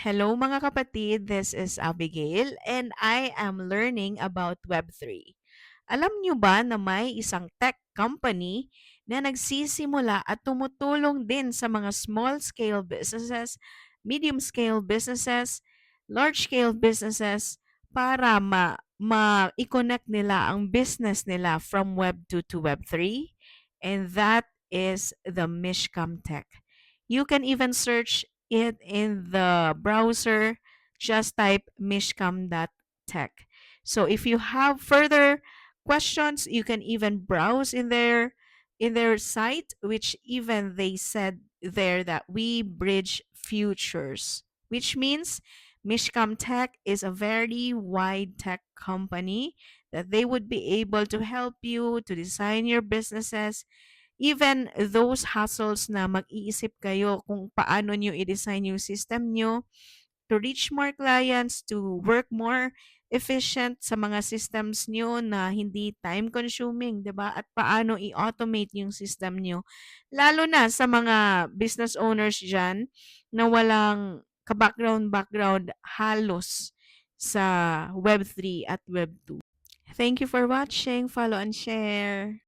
Hello mga kapatid, this is Abigail and I am learning about Web3. Alam niyo ba na may isang tech company na nagsisimula at tumutulong din sa mga small-scale businesses, medium-scale businesses, large-scale businesses para ma-connect nila ang business nila from Web 2 to Web 3, and that is the Mishcam Tech. You can even search it in the browser. Just type mishcam.tech. So if you have further questions, you can even browse in their site, which even they said there that we bridge futures, which means Mishcam Tech is a very wide tech company that they would be able to help you to design your businesses. Even those hassles na mag-iisip kayo kung paano nyo i-design yung system nyo to reach more clients, to work more efficient sa mga systems nyo na hindi time consuming, 'di ba? At paano i-automate yung system nyo. Lalo na sa mga business owners diyan na walang ka-background halos sa Web3 at Web2. Thank you for watching. Follow and share.